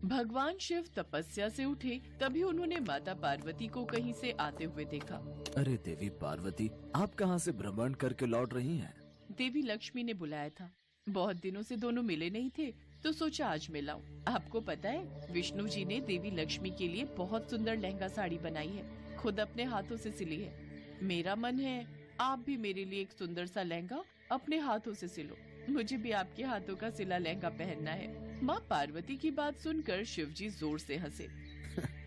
भगवान शिव तपस्या से उठे तभी उन्होंने माता पार्वती को कहीं से आते हुए देखा। अरे देवी पार्वती, आप कहाँ से भ्रमण करके लौट रही हैं? देवी लक्ष्मी ने बुलाया था। बहुत दिनों से दोनों मिले नहीं थे तो सोचा आज मिलाऊं। आपको पता है, विष्णु जी ने देवी लक्ष्मी के लिए बहुत सुंदर लहंगा साड़ी बनाई है, खुद अपने हाथों से सिली है। मेरा मन है आप भी मेरे लिए एक सुंदर सा लहंगा अपने हाथों से सिलो। मुझे भी आपके हाथों का सिला लहंगा पहनना है। माँ पार्वती की बात सुनकर शिवजी जोर से हंसे।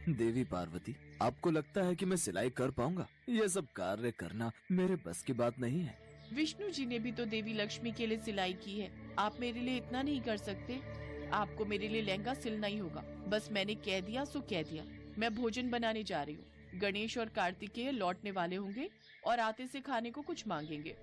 देवी पार्वती, आपको लगता है कि मैं सिलाई कर पाऊंगा? ये सब कार्य करना मेरे बस की बात नहीं है। विष्णु जी ने भी तो देवी लक्ष्मी के लिए सिलाई की है, आप मेरे लिए इतना नहीं कर सकते? आपको मेरे लिए लहंगा सिलना ही होगा। बस मैंने कह दिया सो कह दिया। मैं भोजन बनाने जा रही हूँ। गणेश और कार्तिकेय लौटने वाले होंगे और आते से खाने को कुछ मांगेंगे।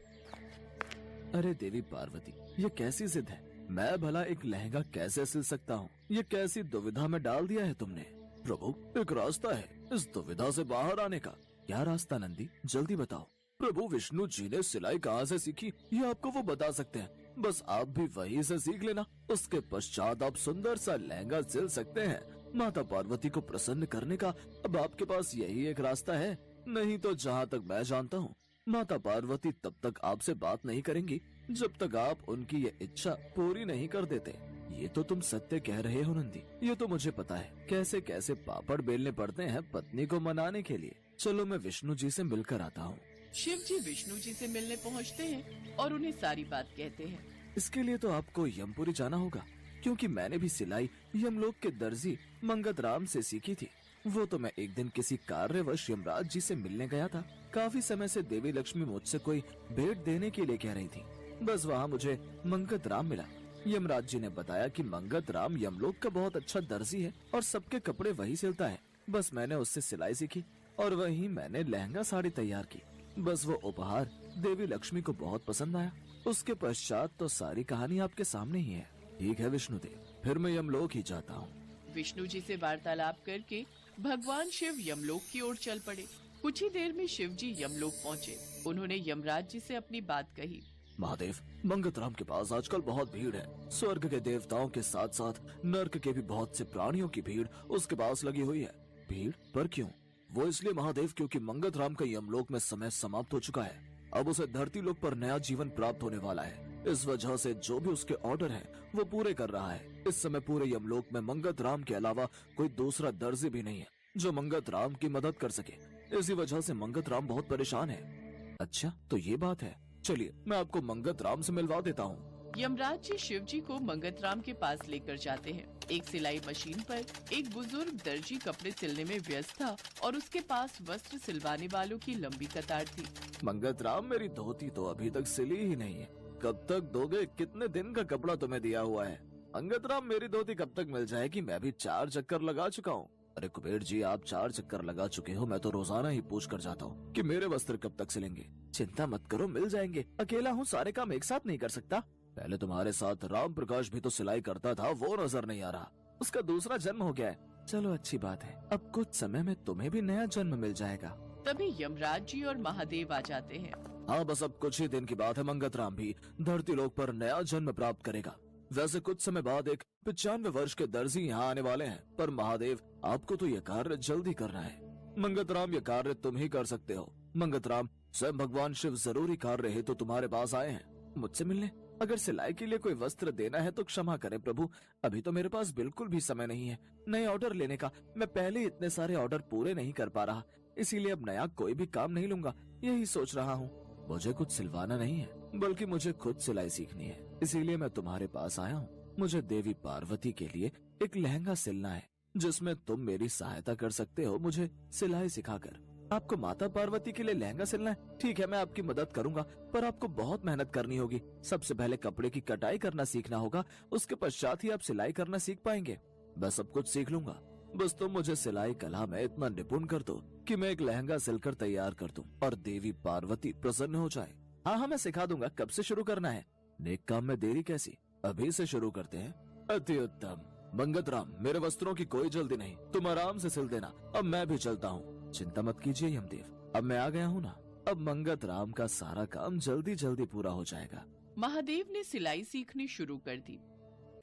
अरे देवी पार्वती, ये कैसी जिद है? मैं भला एक लहंगा कैसे सिल सकता हूँ? ये कैसी दुविधा में डाल दिया है तुमने? प्रभु, एक रास्ता है इस दुविधा से बाहर आने का। क्या रास्ता नंदी, जल्दी बताओ। प्रभु, विष्णु जी ने सिलाई कहाँ से सीखी ये आपको वो बता सकते हैं। बस आप भी वहीं से सीख लेना। उसके पश्चात आप सुंदर सा लहंगा सिल सकते हैं। माता पार्वती को प्रसन्न करने का अब आपके पास यही एक रास्ता है। नहीं तो जहाँ तक मैं जानता हूँ, माता पार्वती तब तक आपसे बात नहीं करेंगी जब तक आप उनकी ये इच्छा पूरी नहीं कर देते। ये तो तुम सत्य कह रहे हो नंदी, ये तो मुझे पता है। कैसे कैसे पापड़ बेलने पड़ते हैं पत्नी को मनाने के लिए। चलो मैं विष्णु जी से मिलकर आता हूँ। शिव जी विष्णु जी से मिलने पहुँचते हैं और उन्हें सारी बात कहते हैं। इसके लिए तो आपको यमपुरी जाना होगा, क्योंकि मैंने भी सिलाई यमलोक के दर्जी मंगत राम से सीखी थी। वो तो मैं एक दिन किसी कार्यवश यमराज जी से मिलने गया था। काफी समय से देवी लक्ष्मी मुझसे कोई भेंट देने के लिए कह रही थी। बस वहाँ मुझे मंगत राम मिला। यमराज जी ने बताया कि मंगत राम यमलोक का बहुत अच्छा दर्जी है और सबके कपड़े वही सिलता है। बस मैंने उससे सिलाई सीखी और वही मैंने लहंगा साड़ी तैयार की। बस वो उपहार देवी लक्ष्मी को बहुत पसंद आया। उसके पश्चात तो सारी कहानी आपके सामने ही है। ठीक है विष्णुदेव, फिर मैं यमलोक ही जाता हूँ। विष्णु जी से वार्तालाप करके भगवान शिव यमलोक की ओर चल पड़े। कुछ ही देर में शिव जी यमलोक पहुँचे। उन्होंने यमराज जी से अपनी बात कही। महादेव, मंगत राम के पास आजकल बहुत भीड़ है। स्वर्ग के देवताओं के साथ साथ नर्क के भी बहुत से प्राणियों की भीड़ उसके पास लगी हुई है। भीड़ पर क्यों? वो इसलिए महादेव क्योंकि मंगत राम का यमलोक में समय समाप्त हो चुका है। अब उसे धरती लोक पर नया जीवन प्राप्त होने वाला है। इस वजह से जो भी उसके ऑर्डर हैं, वो पूरे कर रहा है। इस समय पूरे यमलोक में मंगत राम के अलावा कोई दूसरा दर्जी भी नहीं है जो मंगत राम की मदद कर सके। इसी वजह से मंगत राम बहुत परेशान है। अच्छा, तो ये बात है। चलिए मैं आपको मंगत राम से मिलवा देता हूँ। यमराज जी शिव जी को मंगत राम के पास लेकर जाते हैं। एक सिलाई मशीन पर एक बुजुर्ग दर्जी कपड़े सिलने में व्यस्त था और उसके पास वस्त्र सिलवाने वालों की लंबी कतार थी। मंगत राम, मेरी धोती तो अभी तक सिली ही नहीं है। कब तक दोगे? कितने दिन का कपड़ा तुम्हें दिया हुआ है? मंगत राम, मेरी धोती कब तक मिल जाएगी? मैं भी 4 चक्कर लगा चुका हूँ। अरे कुबेर जी, आप 4 चक्कर लगा चुके हो। मैं तो रोजाना ही पूछ कर जाता हूँ कि मेरे वस्त्र कब तक सिलेंगे। चिंता मत करो, मिल जाएंगे। अकेला हूँ, सारे काम एक साथ नहीं कर सकता। पहले तुम्हारे साथ राम प्रकाश भी तो सिलाई करता था, वो नजर नहीं आ रहा। उसका दूसरा जन्म हो गया है। चलो अच्छी बात है, अब कुछ समय में तुम्हें भी नया जन्म मिल जाएगा। तभी यमराज जी और महादेव आ जाते हैं। हाँ, बस अब कुछ ही दिन की बात है। मंगत राम भी धरती लोक पर नया जन्म प्राप्त करेगा। वैसे कुछ समय बाद एक 95 वर्ष के दर्जी यहाँ आने वाले हैं, पर महादेव आपको तो यह कार्य जल्दी करना है। मंगत राम, यह कार्य तुम ही कर सकते हो। मंगत राम, स्वयं भगवान शिव जरूरी कार्य है तो तुम्हारे पास आए हैं मुझसे मिलने। अगर सिलाई के लिए कोई वस्त्र देना है तो क्षमा करें प्रभु, अभी तो मेरे पास बिल्कुल भी समय नहीं है नए ऑर्डर लेने का। मैं पहले इतने सारे ऑर्डर पूरे नहीं कर पा रहा, इसीलिए अब नया कोई भी काम नहीं लूंगा। यही सोच रहा हूँ। मुझे कुछ सिलवाना नहीं है, बल्कि मुझे खुद सिलाई सीखनी है, इसीलिए मैं तुम्हारे पास आया हूँ। मुझे देवी पार्वती के लिए एक लहंगा सिलना है, जिसमें तुम मेरी सहायता कर सकते हो मुझे सिलाई सिखाकर। आपको माता पार्वती के लिए लहंगा सिलना है? ठीक है, मैं आपकी मदद करूंगा, पर आपको बहुत मेहनत करनी होगी। सबसे पहले कपड़े की कटाई करना सीखना होगा, उसके पश्चात ही आप सिलाई करना सीख पाएंगे। मैं सब कुछ सीख लूंगा, बस तुम मुझे सिलाई कला में इतना निपुण कर दो कि मैं एक लहंगा सिलकर तैयार कर दूं और देवी पार्वती प्रसन्न हो जाए। हाँ हाँ, मैं सिखा दूंगा। कब से शुरू करना है? नेक काम में देरी कैसी, अभी से शुरू करते हैं। अति उत्तम। मंगत राम, मेरे वस्त्रों की कोई जल्दी नहीं, तुम आराम से सिल देना। अब मैं भी चलता हूँ। चिंता मत कीजिए यमदेव, अब मैं आ गया हूँ ना। अब मंगत राम का सारा काम जल्दी जल्दी पूरा हो जाएगा। महादेव ने सिलाई सीखनी शुरू कर दी।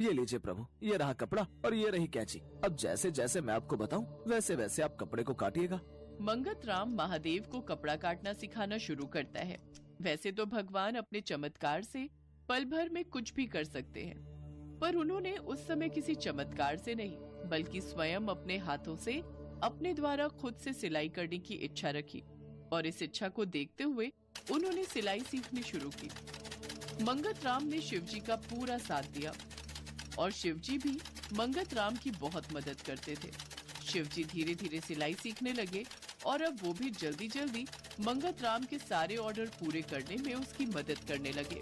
ये लीजिए प्रभु, ये रहा कपड़ा और ये रही कैंची। अब जैसे जैसे मैं आपको बताऊं वैसे वैसे आप कपड़े को काटिएगा। मंगतराम महादेव को कपड़ा काटना सिखाना शुरू करता है। वैसे तो भगवान अपने चमत्कार से पल भर में कुछ भी कर सकते हैं, पर उन्होंने उस समय किसी चमत्कार से नहीं बल्कि स्वयं अपने हाथों से अपने द्वारा खुद से सिलाई करने की इच्छा रखी और इस इच्छा को देखते हुए उन्होंने सिलाई सीखनी शुरू की। मंगतराम ने शिवजी का पूरा साथ दिया और शिवजी भी मंगतराम की बहुत मदद करते थे। शिवजी धीरे धीरे सिलाई सीखने लगे और अब वो भी जल्दी जल्दी मंगतराम के सारे ऑर्डर पूरे करने में उसकी मदद करने लगे।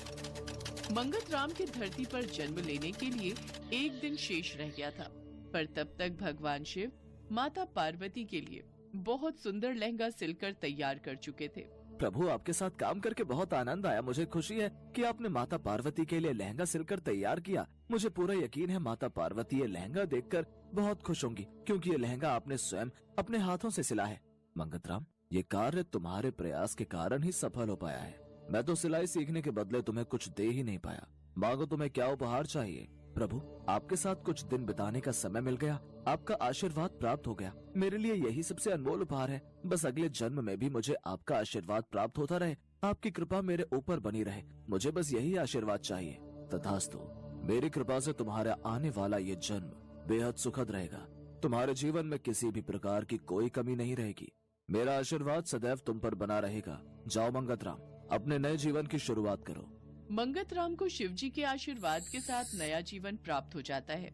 मंगतराम के धरती पर जन्म लेने के लिए एक दिन शेष रह गया था, पर तब तक भगवान शिव माता पार्वती के लिए बहुत सुंदर लहंगा सिलकर तैयार कर चुके थे। प्रभु, आपके साथ काम करके बहुत आनंद आया। मुझे खुशी है कि आपने माता पार्वती के लिए लहंगा सिलकर तैयार किया। मुझे पूरा यकीन है माता पार्वती ये लहंगा देखकर बहुत खुश होंगी, क्योंकि ये लहंगा आपने स्वयं अपने हाथों से सिला है। मंगतराम, ये कार्य तुम्हारे प्रयास के कारण ही सफल हो पाया है। मैं तो सिलाई सीखने के बदले तुम्हें कुछ दे ही नहीं पाया। मांगो, तुम्हें क्या उपहार चाहिए? प्रभु, आपके साथ कुछ दिन बिताने का समय मिल गया, आपका आशीर्वाद प्राप्त हो गया। मेरे लिए यही सबसे अनमोल उपहार है। बस अगले जन्म में भी मुझे आपका आशीर्वाद प्राप्त होता रहे, आपकी कृपा मेरे ऊपर बनी रहे। मुझे बस यही आशीर्वाद चाहिए। तथास्तु। मेरी कृपा से तुम्हारा आने वाला ये जन्म बेहद सुखद रहेगा। तुम्हारे जीवन में किसी भी प्रकार की कोई कमी नहीं रहेगी। मेरा आशीर्वाद सदैव तुम पर बना रहेगा। जाओ मंगतराम, अपने नए जीवन की शुरुआत करो। मंगतराम को शिवजी के आशीर्वाद के साथ नया जीवन प्राप्त हो जाता है।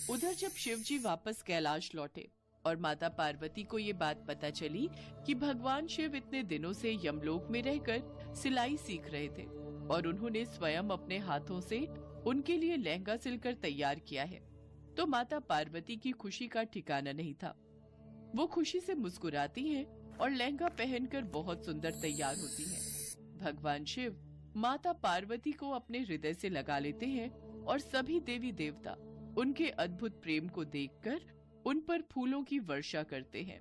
उधर जब शिवजी वापस कैलाश लौटे और माता पार्वती को ये बात पता चली कि भगवान शिव इतने दिनों से यमलोक में रहकर सिलाई सीख रहे थे और उन्होंने स्वयं अपने हाथों से उनके लिए लहंगा सिलकर तैयार किया है, तो माता पार्वती की खुशी का ठिकाना नहीं था। वो खुशी से मुस्कुराती हैं और लहंगा पहनकर बहुत सुंदर तैयार होती हैं। भगवान शिव माता पार्वती को अपने हृदय से लगा लेते हैं और सभी देवी देवता उनके अद्भुत प्रेम को देखकर उन पर फूलों की वर्षा करते हैं।